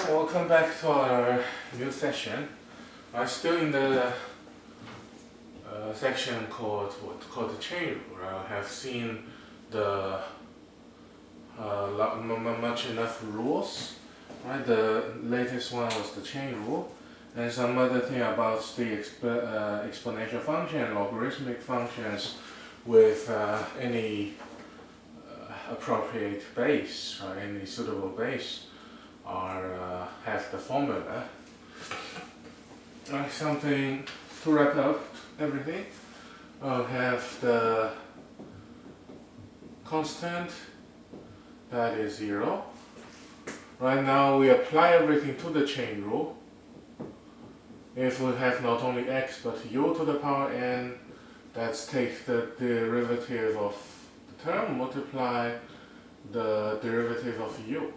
Alright, welcome back to our new session. I'm still in the section called the chain rule. Right? I have seen the much enough rules. Right? The latest one was the chain rule, and some other thing about the exponential function and logarithmic functions with any appropriate base, right? Any suitable base. Have the formula. Something to wrap up everything. I'll have the constant that is 0. Right now we apply everything to the chain rule. If we have not only x but u to the power n, let's take the derivative of the term, multiply the derivative of u.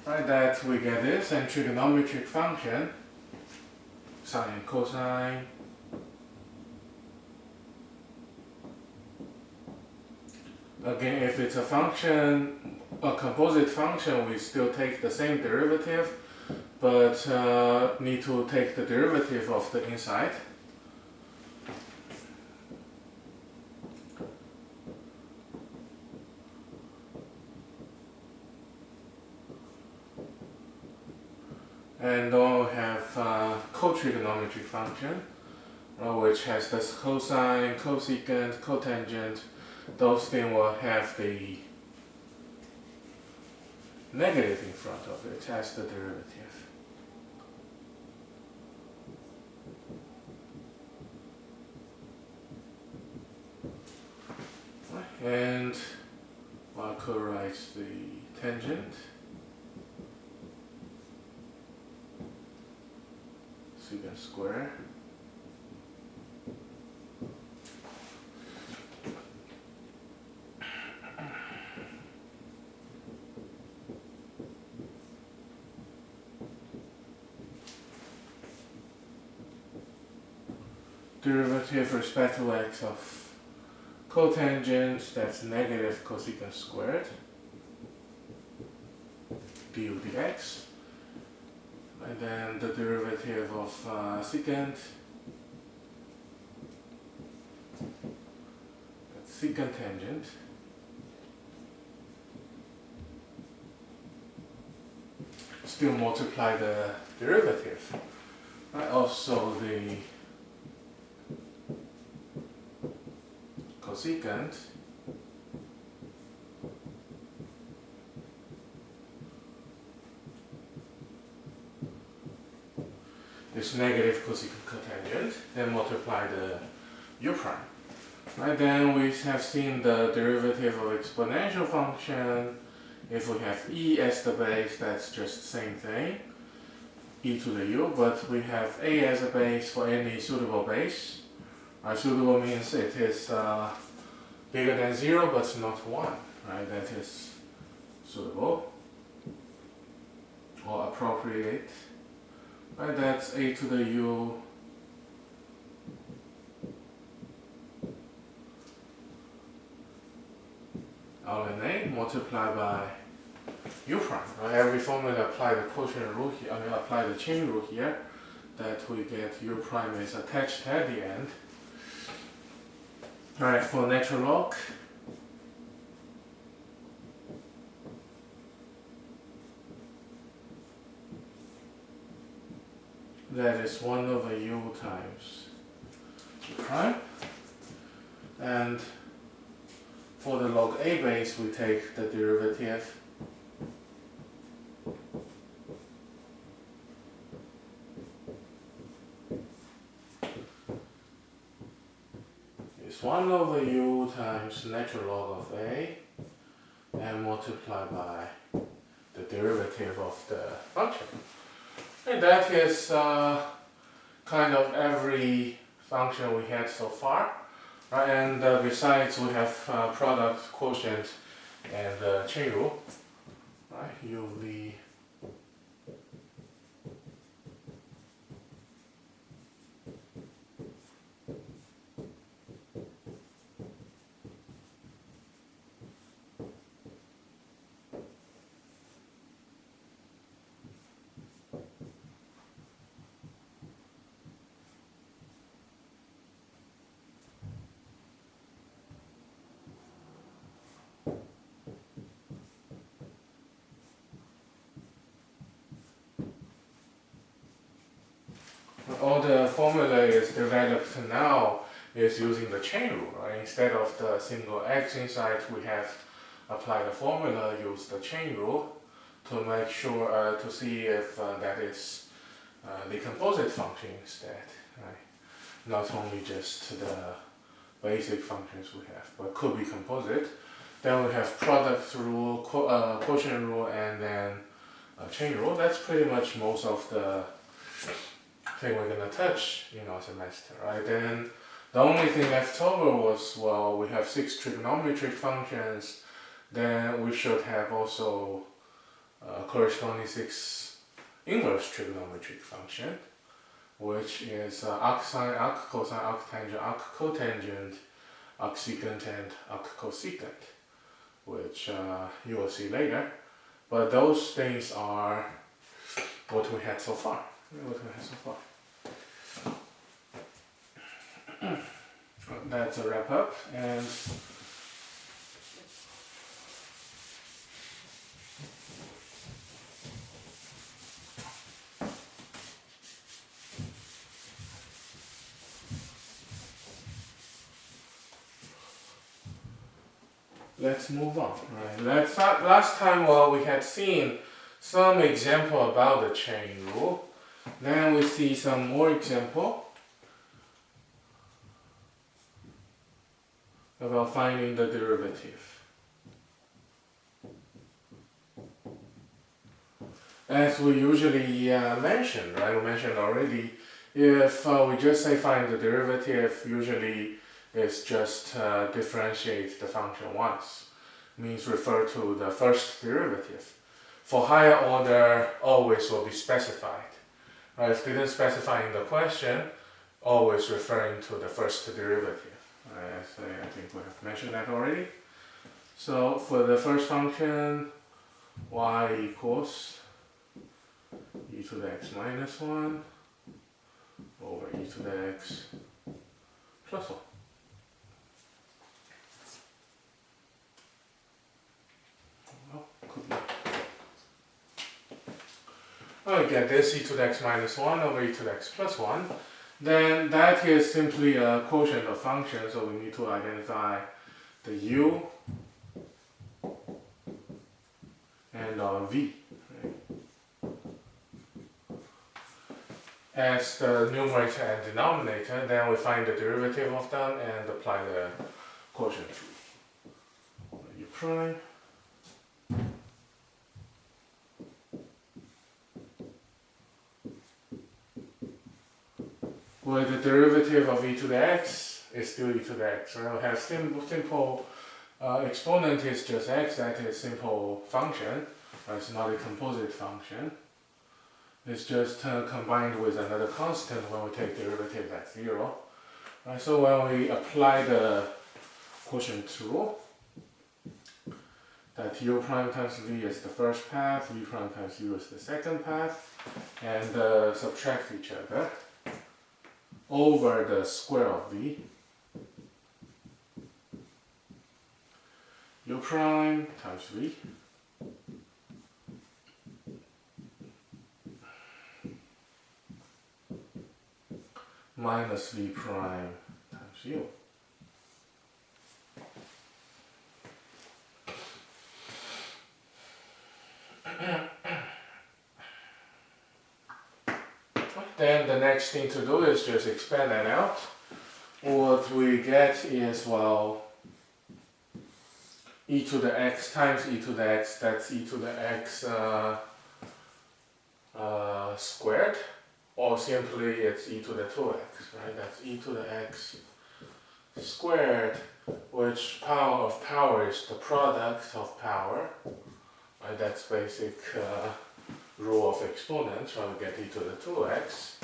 Right, that we get this, and trigonometric function, sine and cosine, again, if it's a function, a composite function, we still take the same derivative, but need to take the derivative of the inside. And then we have co-trigonometric function, which has this cosine, cosecant, cotangent. Those things will have the negative in front of it as the derivative. And I could write the tangent. Secant square. Derivative with respect to x of cotangent, that's negative cosecant squared du dx. And then the derivative of secant, that's secant tangent. Still multiply the derivative. Right? Also the cosecant is negative cosecant cotangent, then multiply the u prime. Right, then we have seen the derivative of exponential function. If we have e as the base, that's just the same thing, e to the u, but we have a as a base for any suitable base. Suitable means it is bigger than 0 but not 1, right? That is suitable or appropriate. Right, that's a to the u ln multiplied by u prime. Right? Every formula apply the quotient rule here, apply the chain rule here, that we get u prime is attached at the end. Right, for natural log, that is 1 over u times u prime. And for the log a base, we take the derivative is 1 over u times natural log of a, and multiply by the derivative of the function. And that is kind of every function we had so far. Right? And besides, we have product, quotient, and chain rule. Right? uv formula is developed now is using the chain rule, right? Instead of the single x inside, we have applied the formula, use the chain rule to make sure, to see if that is the composite function instead, right? Not only just the basic functions we have, but could be composite. Then we have product rule, quotient rule, and then chain rule. That's pretty much most of the thing we're gonna touch in our semester, right? Then the only thing left over was, well, we have 6 trigonometric functions. Then we should have also corresponding 6 inverse trigonometric function, which is arcsine, arccosine, arctangent, arccotangent, arcsecant, and arccosecant, which you will see later. But those things are what we had so far. That's a wrap up, and let's move on. Right. Last time, well, we had seen some example about the chain rule. Then we see some more example about finding the derivative. As we usually mention, right? We mentioned already, if we just say find the derivative, usually it's just differentiate the function once. Means refer to the first derivative. For higher order, always will be specified. Right? If didn't specify in the question, always referring to the first derivative. Right? So I think we have mentioned that already. So for the first function, y equals e to the x minus 1 over e to the x plus 1. Well, could be. I get this e to the x minus 1 over e to the x plus 1. Then that is simply a quotient of functions, so we need to identify the u and our v. Right? As the numerator and denominator, then we find the derivative of them and apply the quotient rule. U prime where the derivative of e to the x is still e to the x. Right? We have simple exponent is just x, that is simple function. It's not a composite function. It's just combined with another constant when we take derivative at 0. Right? So when we apply the quotient rule, that u prime times v is the first path, v prime times u is the second path, and subtract each other over the square of v. U prime times v minus v prime times u. Then the next thing to do is just expand that out. What we get is, well, e to the x times e to the x, that's e to the x squared, or simply it's e to the 2x, right? That's e to the x squared, which power of power is the product of power, right? That's basic rule of exponents, right? We get e to the 2x.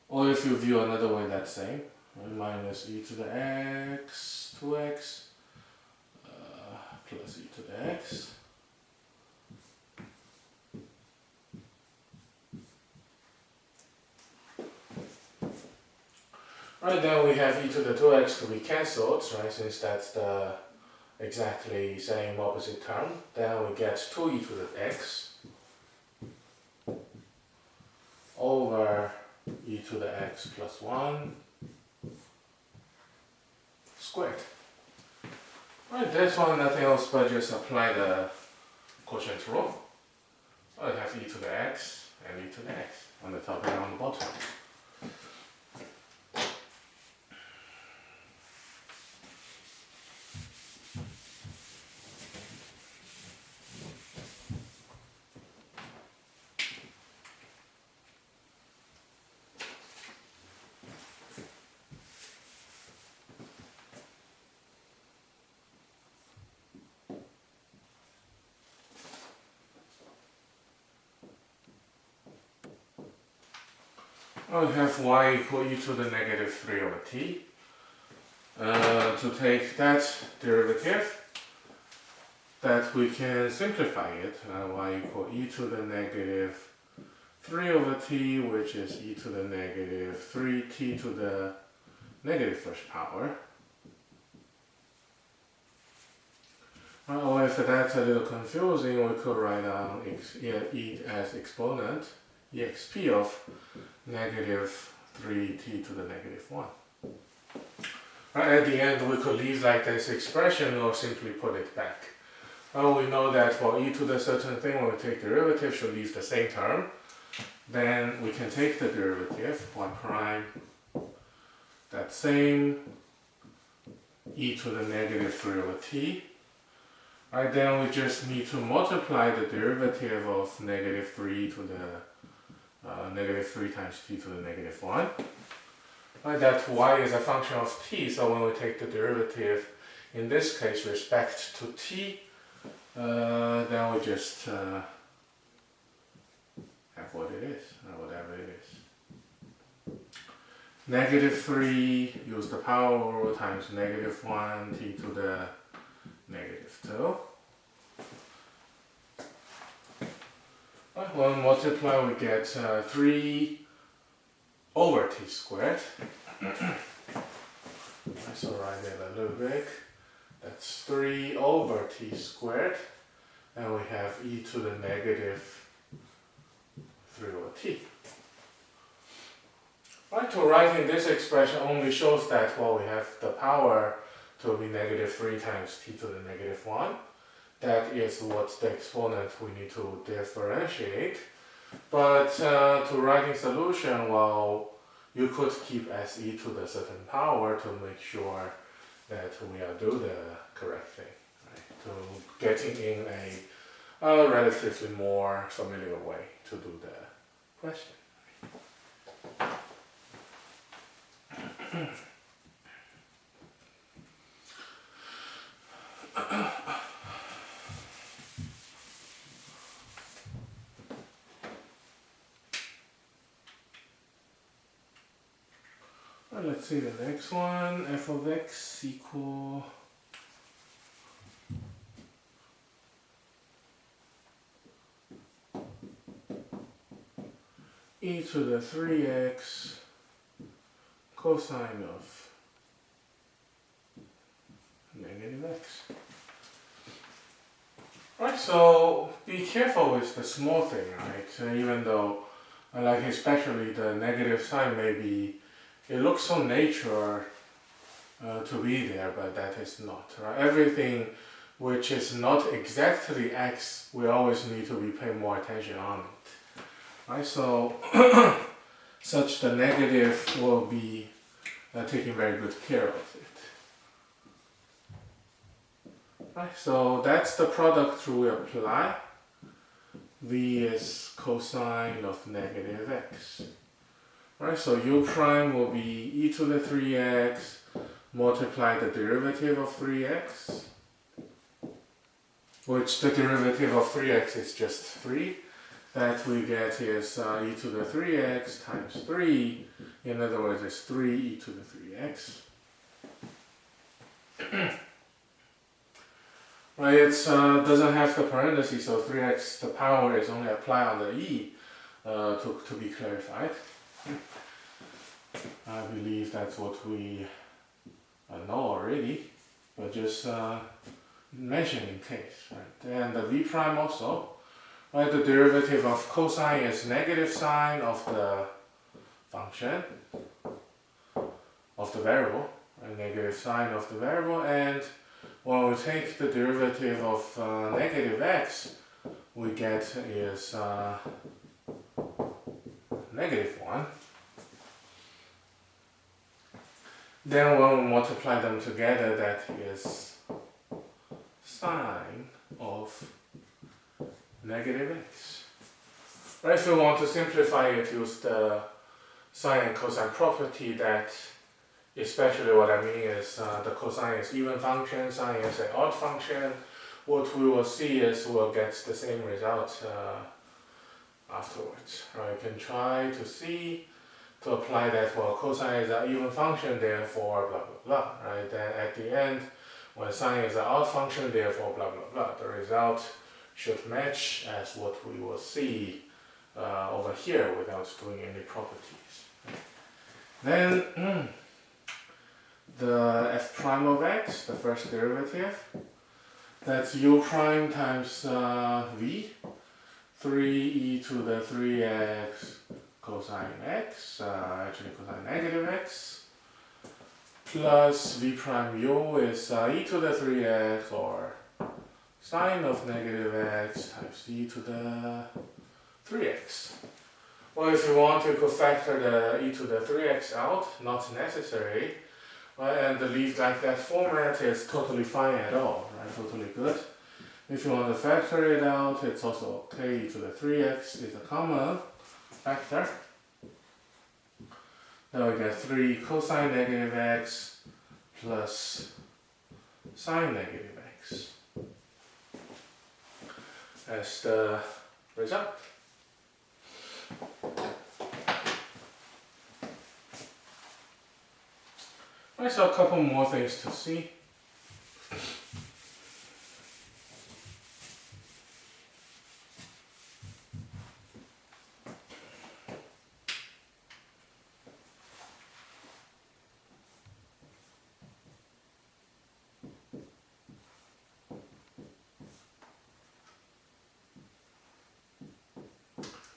Or if you view another way, that's same. Right? Minus e to the x, 2x, plus e to the x. Right, then we have e to the 2x to be cancelled, right, since that's the exactly same opposite term. Then we get 2e to the x over e to the x plus 1 squared. Right, this one nothing else but just apply the quotient rule. So I have e to the x and e to the x on the top and on the bottom. I have y equal e to the negative 3 over t. To take that derivative, that we can simplify it. Y equal e to the negative 3 over t, which is e to the negative 3t to the negative first power. Or if that's a little confusing, we could write down e as exponent, exp of negative 3t to the negative 1. Right, at the end, we could leave like this expression or simply put it back. Well, we know that for e to the certain thing, when we take derivative, should leave the same term. Then we can take the derivative, y prime, that same e to the negative 3 over t. Right, then we just need to multiply the derivative of negative 3 to the negative 3 times t to the negative 1. Right, that y is a function of t, so when we take the derivative, in this case, respect to t, then we just have what it is, or whatever it is. Negative 3, use the power rule, times negative 1 t to the negative 2. When we multiply, we get 3 over t squared. So write it a little bit. That's 3 over t squared. And we have e to the negative 3 over t. Right, to writing this expression only shows that, well, we have the power to be negative 3 times t to the negative 1. That is what the exponent we need to differentiate. But to writing solution, well, you could keep as e to the certain power to make sure that we do the correct thing, right? To getting in a relatively more familiar way to do the question. Let's see the next one. F of x equal e to the 3x cosine of negative x. Right, so be careful with the small thing, right? Even though, like especially the negative sign maybe it looks so natural to be there, but that is not, right? Everything which is not exactly x, we always need to be paying more attention on it, right? So such the negative will be taking very good care of it. Right, so that's the product rule we apply. V is cosine of negative x. Right, so u prime will be e to the 3x, multiply the derivative of 3x, which the derivative of 3x is just 3. That we get is e to the 3x times 3. In other words, it's 3 e to the 3x. Right, it doesn't have the parentheses, so 3x, the power is only applied on the e to be clarified. I believe that's what we know already, but just mention in case, right? And the v prime also, Right, the derivative of cosine is negative sine of the function, of the variable, right? Negative sine of the variable, and when we take the derivative of negative x, we get is negative 1. Then when we multiply them together, that is sine of negative x. Right, if we want to simplify it, use the sine and cosine property. That especially what I mean is the cosine is even function, sine is an odd function. What we will see is we'll get the same result afterwards. Right, you can try to see, to apply that, well, cosine is an even function, therefore blah blah blah. Right, then at the end, when sine is an odd function, therefore blah blah blah. The result should match as what we will see over here without doing any properties. Then the f prime of x, the first derivative, that's u prime times v, 3e to the 3x cosine x, actually cosine negative x, plus v prime u is e to the 3x, or sine of negative x times e to the 3x. Well, if you want, you could factor the e to the 3x out, not necessary. Right, and the leave like that format is totally fine at all, right? Totally good. If you want to factor it out, it's also okay. E to the 3x is a common factor. Then we get 3 cosine negative x plus sine negative x as the result. Right, so a couple more things to see.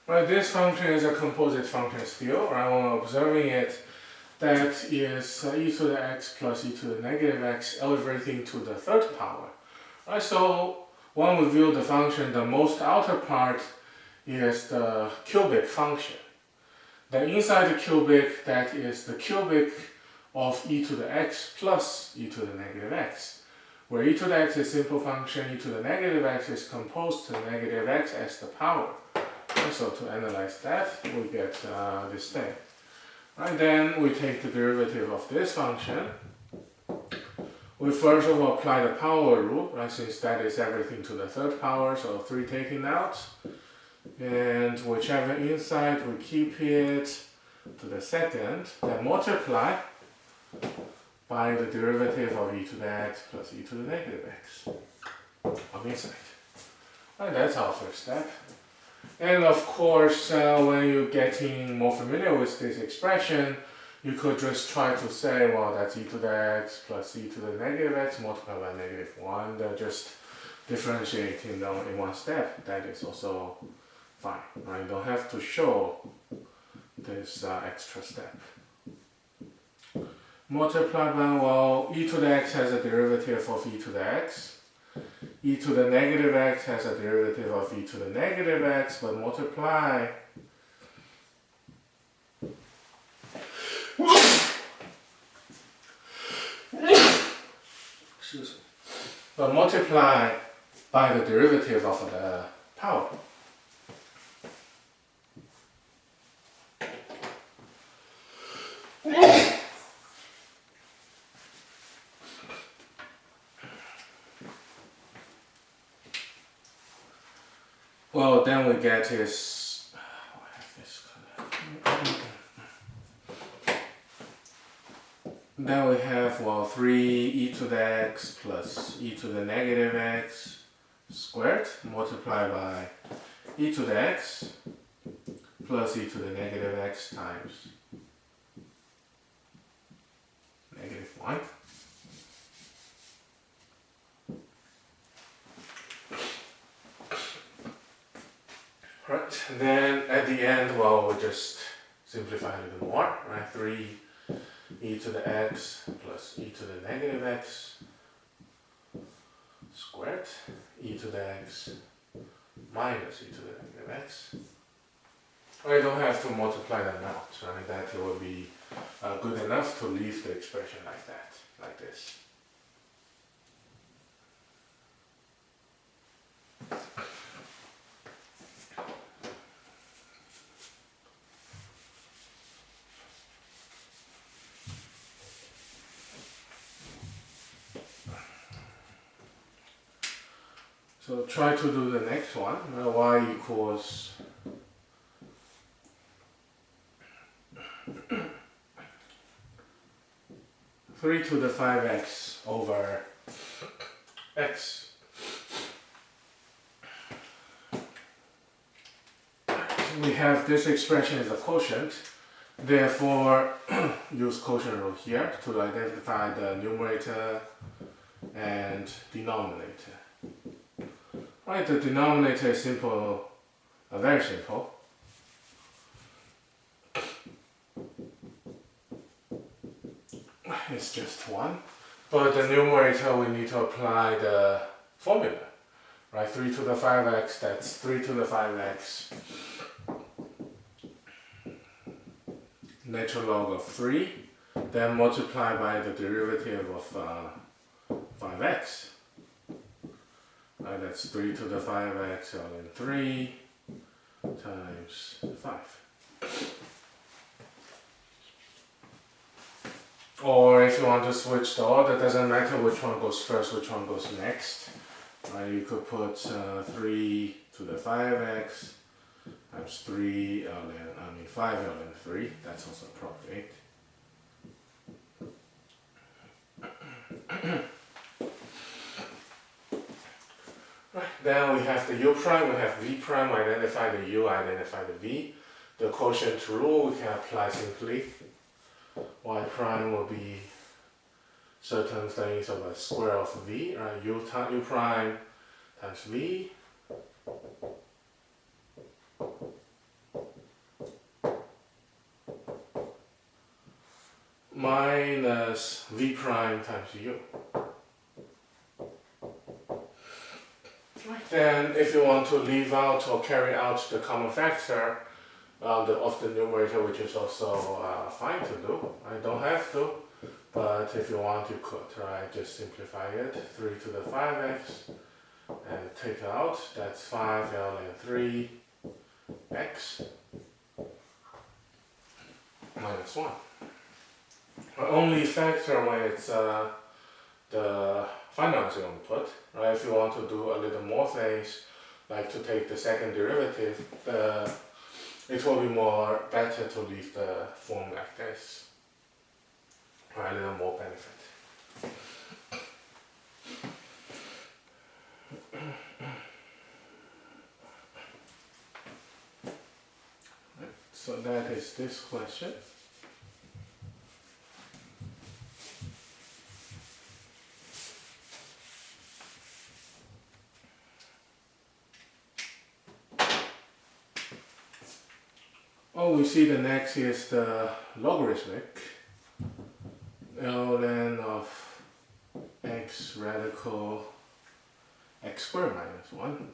Right, this function is a composite function still. Right, when observing it, that is e to the x plus e to the negative x elevating to the third power. Right, so when we view the function, the most outer part is the cubic function. Then inside the cubic, that is the cubic of e to the x plus e to the negative x, where e to the x is simple function, e to the negative x is composed to negative x as the power. Right, so to analyze that, we get this thing. Right, then we take the derivative of this function. We first of all apply the power rule, right, since that is everything to the third power, so 3 taken out. And whichever inside, we keep it to the second, then multiply by the derivative of e to the x plus e to the negative x on inside. Right, that's our first step. And of course, when you're getting more familiar with this expression, you could just try to say, well, that's e to the x plus e to the negative x multiplied by negative 1. They're just differentiating them in one step. That is also fine. Right? You don't have to show this extra step. Multiply by, well, e to the x has a derivative of e to the x. E to the negative x has a derivative of e to the negative x, but multiply by the derivative of the power. Well, then we get is, I have this kind of, then we have, well, 3 e to the x plus e to the negative x squared multiplied by e to the x plus e to the negative x times negative 1. then at the end, well, we'll just simplify a little more, right? 3 e to the x plus e to the negative x squared, e to the x minus e to the negative x. I don't have to multiply them out, right? That will be good enough to leave the expression like that, like this. So try to do the next one, y equals 3 to the 5x over x. We have this expression as a quotient, therefore use quotient rule here to identify the numerator and denominator. Right, the denominator is simple, very simple. It's just 1. But the numerator, we need to apply the formula. Right, 3 to the 5x, that's 3 to the 5x. Natural log of 3, then multiply by the derivative of 5x. Right, that's 3 to the 5x ln 3 times 5. Or if you want to switch the order, doesn't matter which one goes first, which one goes next. Right, you could put 3 to the 5x times 3 ln, 5 ln 3, that's also appropriate. Right, then we have the u prime, we have v prime, identify the u, identify the v. The quotient rule we can apply simply. Y prime will be certain things of a square of v, right? U prime times v minus v prime times u. Right. Then if you want to leave out or carry out the common factor of the numerator, which is also fine to do. I don't have to, but if you want, you could, right? Just simplify it. 3 to the 5x and take out, that's 5 ln 3x minus 1. But only factor when it's the finalizing input, right? If you want to do a little more things, like to take the second derivative, it will be better to leave the form like this. Right, a little more benefit. Right, so that is this question. Oh, we see the next is the logarithmic ln of x radical x squared minus 1.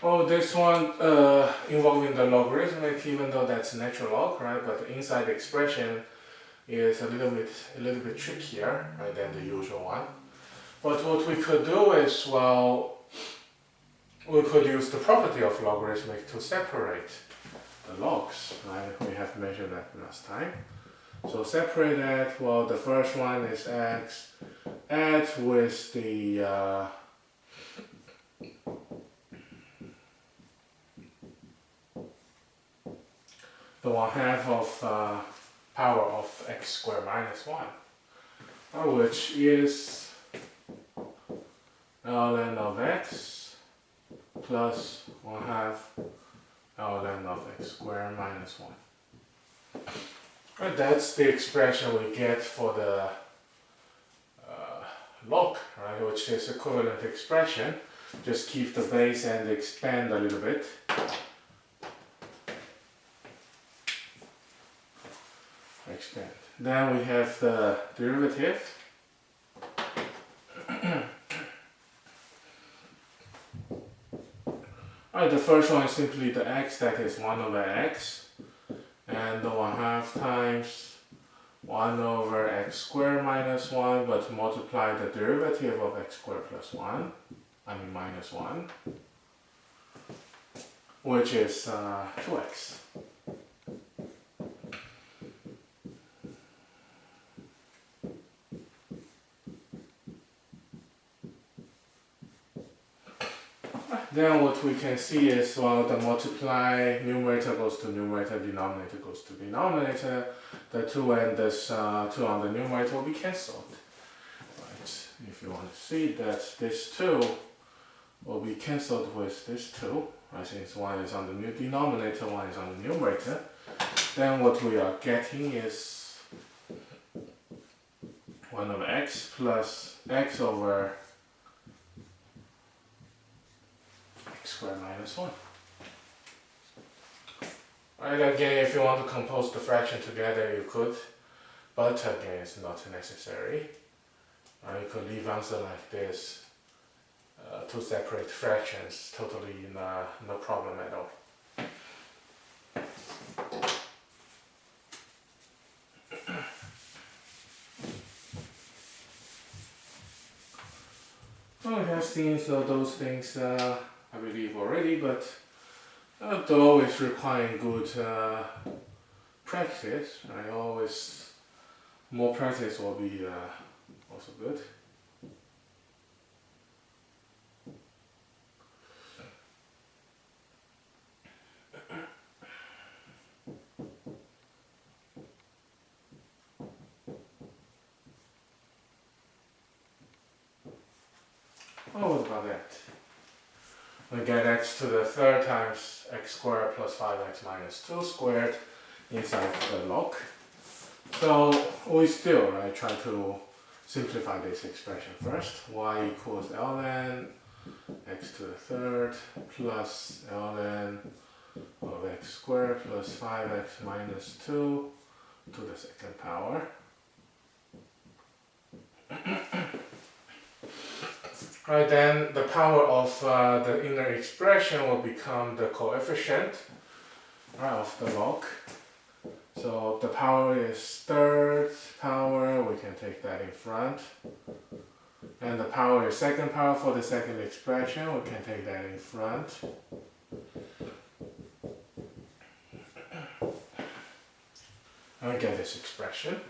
Oh, this one involving the logarithmic, even though that's natural log, right? But the inside expression is a little bit trickier, right, than the usual one. But what we could do is, well, we could use the property of logarithmic to separate the logs, right? We have measured that last time. So separate that, well, the first one is x, add with the the 1/2 of power of x squared minus 1, which is ln of x plus 1/2 ln of x squared minus 1. Right, that's the expression we get for the log, right, which is equivalent expression. Just keep the base and expand a little bit. Expand. Then we have the derivative. Alright, the first one is simply the x, that is 1 over x, and the 1/2 times 1 over x squared minus 1, but multiply the derivative of x squared plus 1, minus 1, which is 2x. Then what we can see is, well, the multiply, numerator goes to numerator, denominator goes to denominator. The 2 and this 2 on the numerator will be cancelled. Right. If you want to see that this 2 will be cancelled with this 2, right, since 1 is on the denominator, 1 is on the numerator, then what we are getting is 1 over x plus x over squared minus 1. Right, again, if you want to compose the fraction together, you could, but again, it's not necessary. You could leave answer like this, 2 separate fractions, totally no problem at all. Well, we have seen those things I believe already, but they're always requiring good practice. More practice will be also good. Oh, what about that? We get x to the third times x squared plus 5x minus 2 squared inside the log. So we still try to simplify this expression first. Y equals ln x to the third plus ln of x squared plus 5x minus 2 to the second power. Right, then the power of the inner expression will become the coefficient of the log. So the power is third power, we can take that in front. And the power is second power for the second expression, we can take that in front. And we get this expression.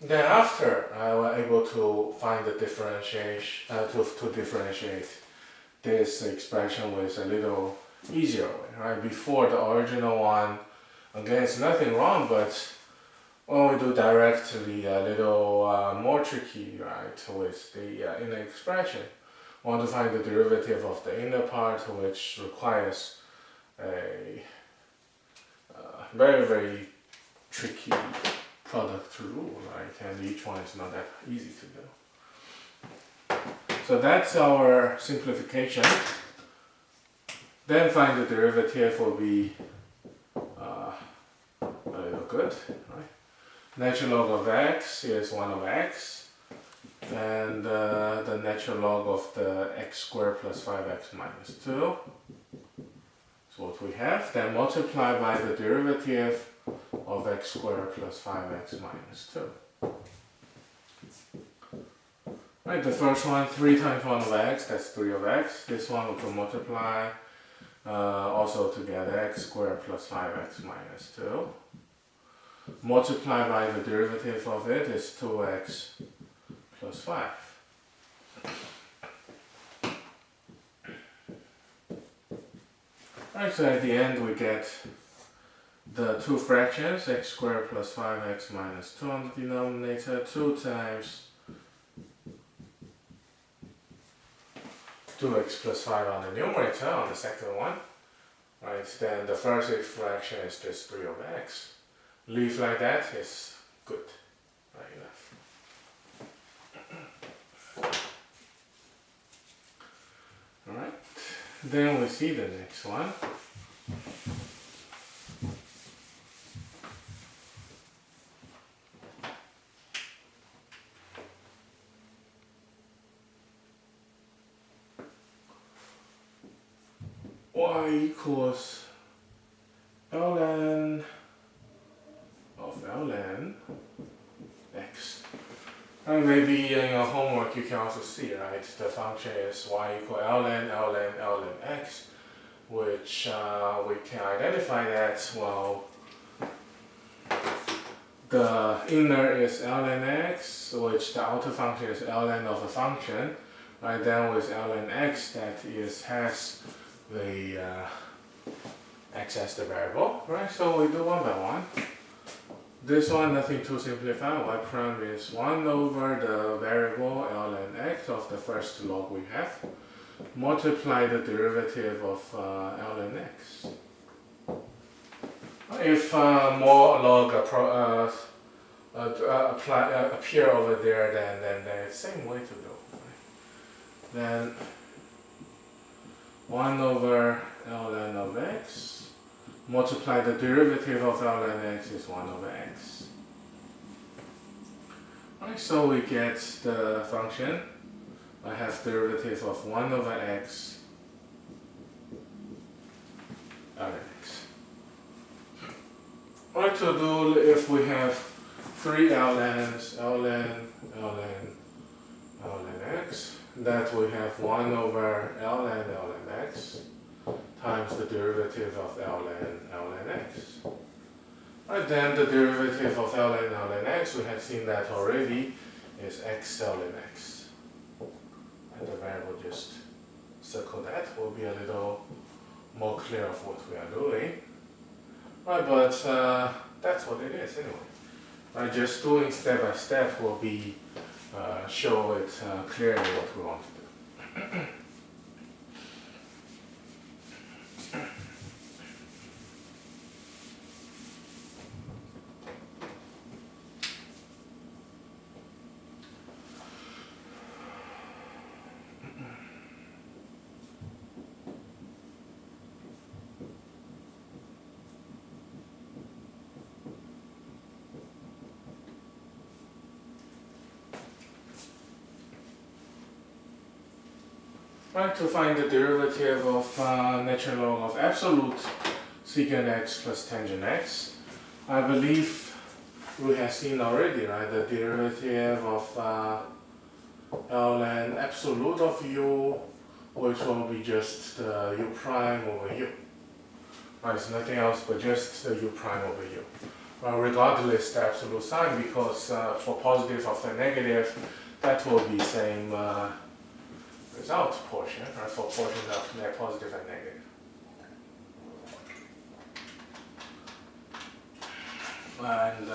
Then after I was able to find the differentiation, to differentiate this expression with a little easier way, right? Before the original one, again, it's nothing wrong, but when we do directly, a little more tricky, right? With the inner expression, we want to find the derivative of the inner part, which requires a very, very tricky product rule, right? And each one is not that easy to do. So that's our simplification. Then find the derivative will be a little good, right? Natural log of x is 1 over x, and the natural log of the x squared plus 5x minus 2 is what we have. Then multiply by the derivative of x squared plus 5x minus 2. Right, the first one, 3 times 1 over x, that's 3 over x. This one we can multiply also together, x squared plus 5x minus 2. Multiply by the derivative of it is 2x plus 5. Right, so at the end we get the two fractions, x squared plus 5x minus 2 on the denominator, 2 2x plus 5 on the numerator, on the second one. Right, then the first fraction is just 3 over x. Leave like that is good. Right enough. Alright, then we see the next one. Y equals ln of ln x. And maybe in your homework you can also see, right, the function is y equal ln x, which we can identify that, well, the inner is ln x, which the outer function is ln of a function, right? Then with ln x, that is has the x as the variable, right? So we do one by one. This one, nothing to simplify. Y prime is 1 over the variable ln x of the first log we have. Multiply the derivative of ln x. If more log appear over there, then it's the same way to do. Right? Then 1 over ln of x. Multiply the derivative of ln x is 1 over x. Alright, so we get the function. I have derivative of 1 over x ln x. What to do if we have 3 ln's, ln x, that we have 1 over ln x times the derivative of ln x. Right, then the derivative of ln x, we have seen that already, is x ln x. And the variable, just circle that, will be a little more clear of what we are doing. Right, but that's what it is anyway. Right, just doing step by step will be show it clearly what we want to do. Right, to find the derivative of natural log of absolute secant x plus tangent x, I believe we have seen already, right, the derivative of ln absolute of u, which will be just u prime over u. Right, it's nothing else but just the u prime over u. Well, regardless the absolute sign, because for positive of the negative, that will be same result portion, right, for portions of positive and negative. And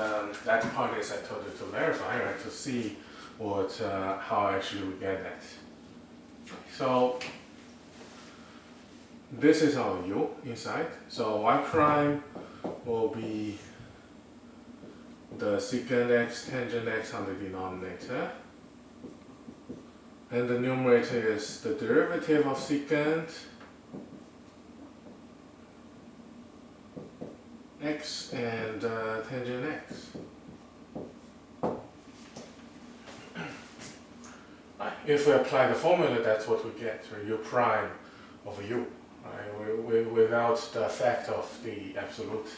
that part is I told you to verify, right, to see what how actually we get that. So this is our u inside. So y prime will be the secant x tangent x on the denominator. And the numerator is the derivative of secant x and tangent x. If we apply the formula, that's what we get, u prime over u, right? Without the effect of the absolute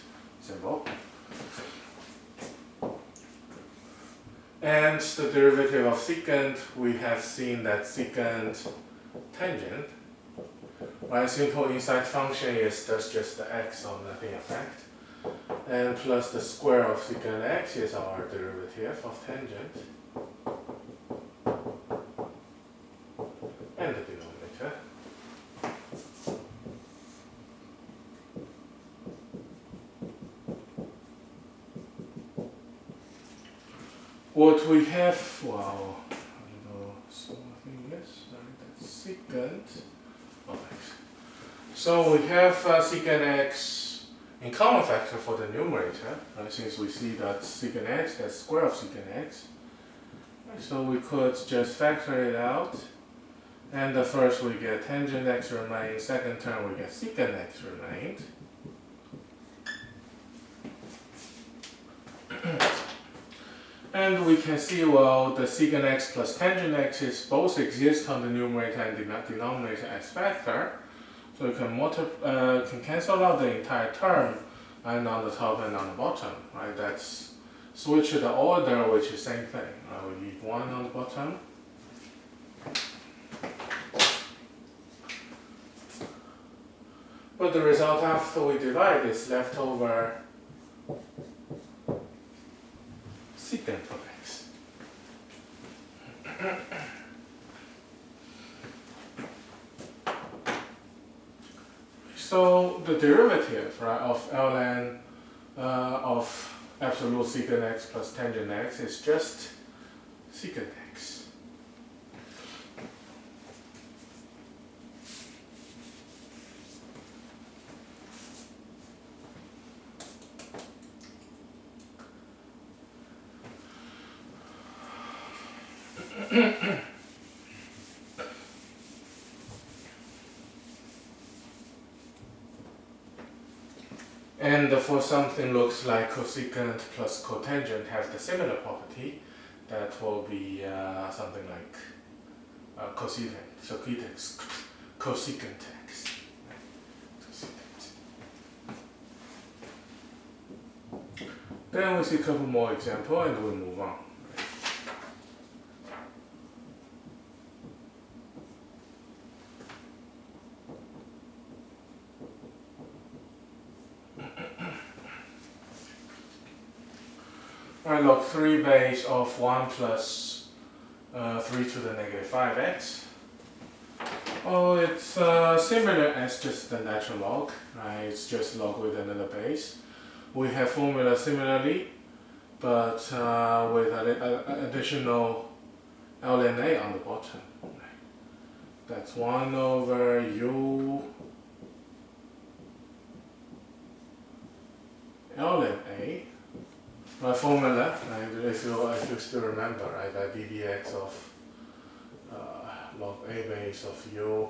symbol. And the derivative of secant, we have seen that secant tangent, right? Simple inside function is just the x on nothing effect. And plus the square of secant x is our derivative of tangent. And the denominator. What we have, well, I don't know, so I think yes, that's secant of x. So we have secant x in common factor for the numerator, right? Since we see that secant x, that's square of secant x. Right, so we could just factor it out. And the first we get tangent x remains, second term we get secant x remained. And we can see, well, the secant x plus tangent x is both exist on the numerator and denominator as factor. So you can cancel out the entire term and on the top and on the bottom, right? That's switch the order, which is same thing. We leave 1 on the bottom. But the result after we divide is left over secant of x. So the derivative, right, of ln of absolute secant x plus tangent x is just secant x. And for something looks like cosecant plus cotangent has the similar property, that will be something like cosecant x. Then we see a couple more examples and we move on. Alright, log 3 base of 1 plus 3 to the negative 5x. Oh, it's similar as just the natural log, right? It's just log with another base. We have formula similarly, but with an additional ln a on the bottom. That's 1 over u ln a. My formula, right, if you still remember, right, that ddx of log a base of u,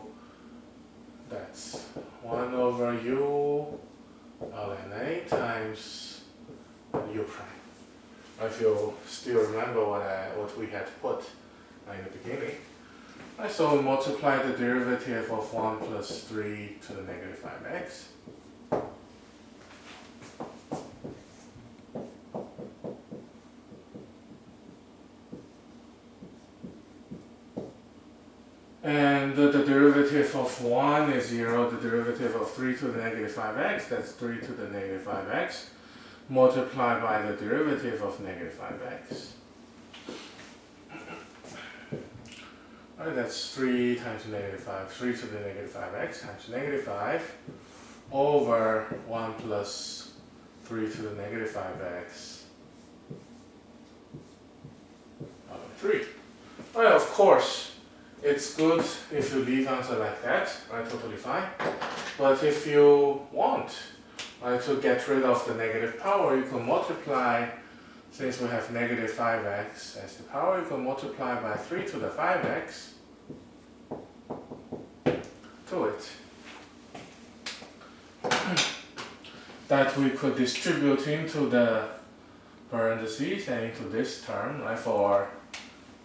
that's 1 over u ln a times u prime. If you still remember what we had put in the beginning. Right, so we multiply the derivative of 1 plus 3 to the negative 5x. And the derivative of 1 is 0, the derivative of 3 to the negative 5x, that's 3 to the negative 5x, multiplied by the derivative of negative 5x. Alright, that's 3 times negative 5, 3 to the negative 5x times negative 5 over 1 plus 3 to the negative 5x over 3. Well, of course, it's good if you leave answer like that, right, totally fine. But if you want, right, to get rid of the negative power, you can multiply, since we have negative 5x as the power, you can multiply by 3 to the 5x to it. That we could distribute into the parentheses and into this term, right, for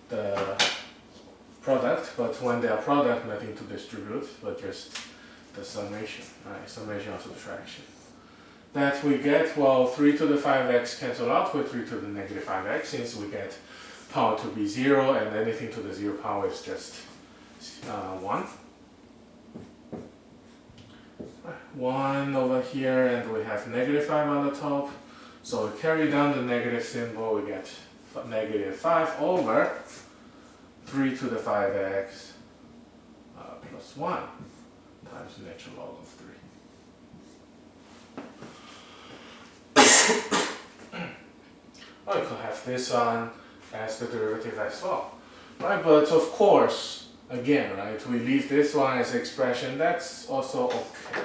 the product, but when they are product, nothing to distribute, but just the summation, right? Summation of subtraction. That we get, well, 3 to the 5x cancel out with 3 to the negative 5x, since we get power to be 0 and anything to the 0 power is just 1. 1 over here, and we have negative 5 on the top, so we carry down the negative symbol, we get negative 5 over 3 to the 5x plus 1 times the natural log of 3. Or you could have this on as the derivative as well, right? But of course, again, right, we leave this one as expression, that's also okay.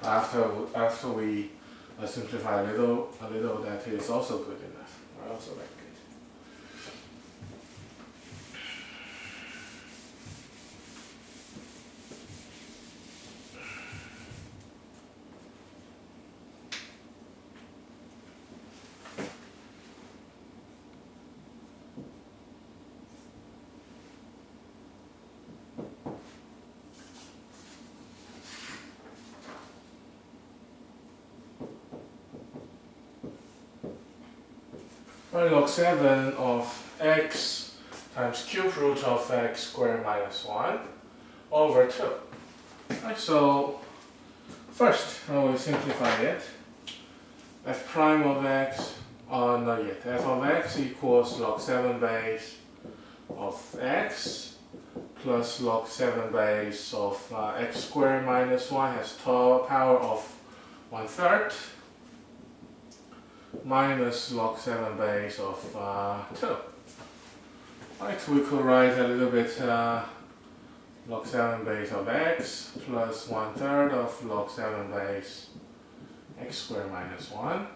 After we simplify a little, that is also good enough. I also like it. Log 7 of x times cube root of x squared minus 1 over 2. Right, so first I will simplify it. F prime of x, not yet. F of x equals log 7 base of x plus log 7 base of x squared minus 1 has power of 1/3 minus log 7 base of 2. Right, we could write a little bit log 7 base of x plus 1/3 of log 7 base x squared minus 1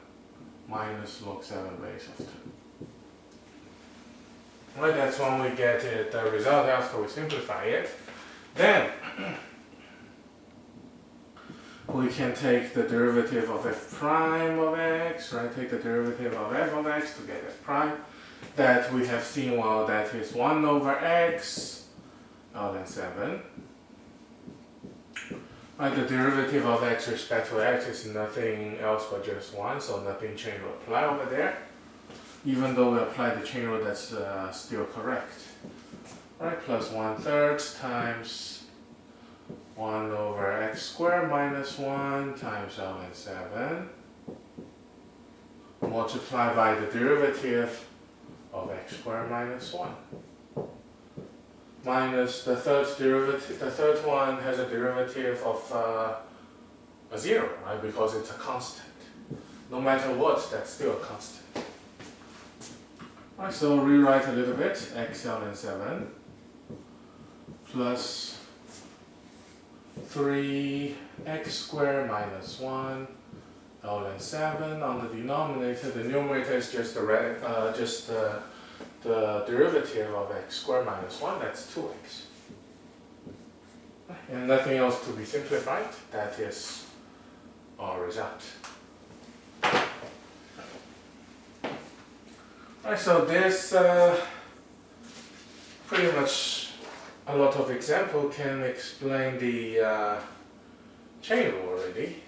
minus log 7 base of 2. Right, that's when we get the result after we simplify it. Then we can take the derivative of f prime of x, right? Take the derivative of f of x to get f prime. That we have seen, well, that is 1 over x, ln 7. Right, the derivative of x with respect to x is nothing else but just 1, so nothing chain rule apply over there. Even though we apply the chain rule, that's still correct. Right, plus 1/3 times 1 over x squared minus 1 times ln 7 multiplied by the derivative of x squared minus 1 minus the third derivative. The third one has a derivative of a 0, right? Because it's a constant. No matter what, that's still a constant. Right, so rewrite a little bit. X ln 7 plus 3x squared minus 1 ln 7 on the denominator. The numerator is just the derivative of x squared minus 1, that's 2x. And nothing else to be simplified, that is our result. Alright, so this pretty much a lot of example can explain the chain rule already.